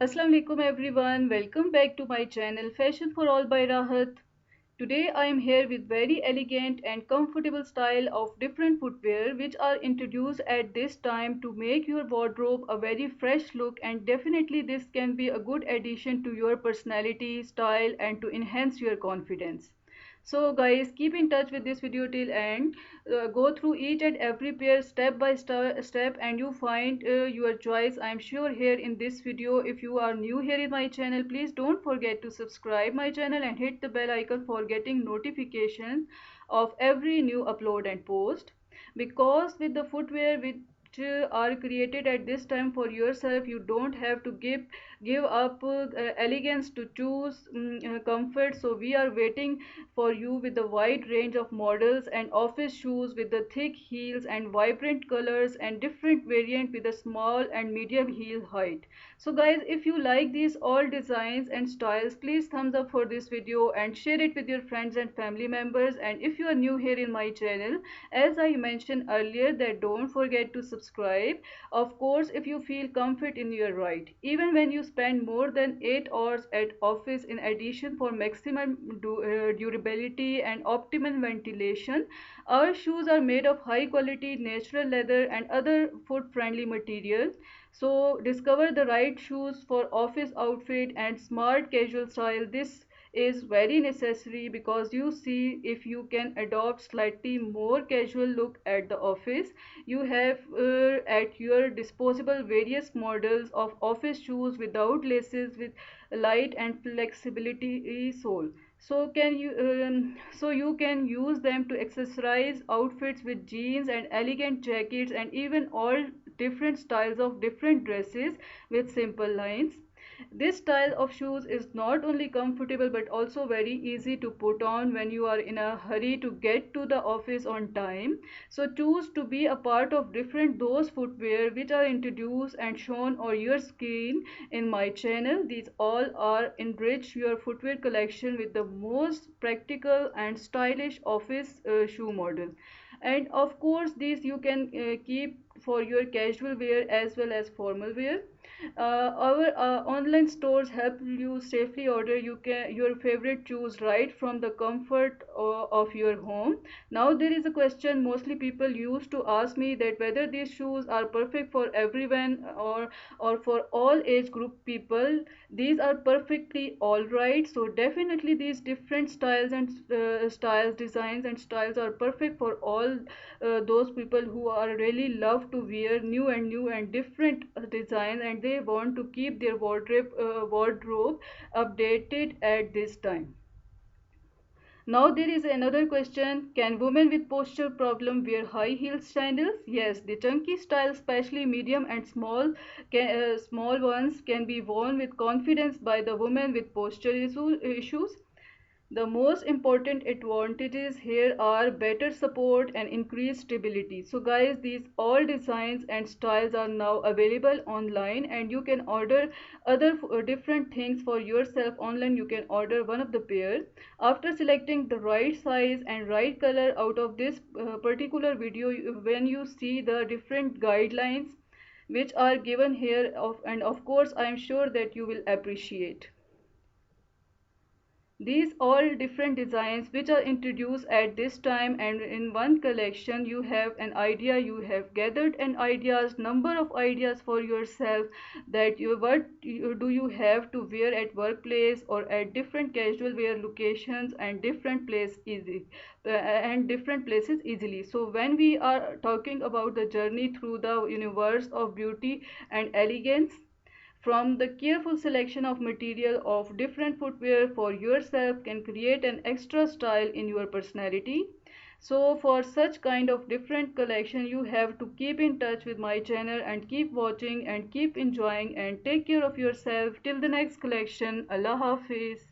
Assalamu alaikum everyone. Welcome back to my channel Fashion for All by Rahat. Today I am here with very elegant and comfortable style of different footwear which are introduced at this time to make your wardrobe a very fresh look, and definitely this can be a good addition to your personality, style and to enhance your confidence. So guys, keep in touch with this video till end. Go through each and every pair step by step and you find your choice. I am sure here in this video. If you are new here in my channel, please don't forget to subscribe my channel and hit the bell icon for getting notifications of every new upload and post. Because with the footwear which are created at this time for yourself, you don't have to give up elegance to choose comfort. So we are waiting for you with a wide range of models and office shoes with the thick heels and vibrant colors and different variant with a small and medium heel height. So guys, if you like these all designs and styles, please thumbs up for this video and share it with your friends and family members. And if you are new here in my channel, as I mentioned earlier, that don't forget to subscribe. Of course, if you feel comfort in your ride, even when you spend more than 8 hours at office, in addition for maximum durability and optimum ventilation, our shoes are made of high quality natural leather and other foot friendly materials. So discover the right shoes for office outfit and smart casual style. This is very necessary because you see, if you can adopt slightly more casual look at the office, you have at your disposable various models of office shoes without laces, with light and flexibility sole. So you can use them to accessorize outfits with jeans and elegant jackets and even all different styles of different dresses with simple lines. This style of shoes is not only comfortable but also very easy to put on when you are in a hurry to get to the office on time. So choose to be a part of different those footwear which are introduced and shown on your screen in my channel. These all are enrich your footwear collection with the most practical and stylish office shoe model. And of course these you can keep for your casual wear as well as formal wear. Our online stores help you safely order your favorite shoes right from the comfort of your home. Now there is a question mostly people used to ask me, that whether these shoes are perfect for everyone or for all age group people. These are perfectly all right. So definitely these different styles and styles, designs and styles are perfect for all those people who are really love to wear new and different designs, and they want to keep their wardrobe updated at this time. Now there is another question, can women with posture problem wear high heel sandals? Yes, the chunky style, especially medium and small ones, can be worn with confidence by the women with issues. The most important advantages here are better support and increased stability. So guys, these all designs and styles are now available online, and you can order other different things for yourself online. You can order one of the pair. After selecting the right size and right color out of this particular video, when you see the different guidelines which are given here and of course I am sure that you will appreciate. These all different designs which are introduced at this time, and in one collection you have an idea, you have gathered an ideas, number of ideas for yourself, that do you have to wear at workplace or at different casual wear locations and different places easily. So when we are talking about the journey through the universe of beauty and elegance, from the careful selection of material of different footwear for yourself can create an extra style in your personality. So for such kind of different collection, you have to keep in touch with my channel and keep watching and keep enjoying and take care of yourself till the next collection. Allah Hafiz.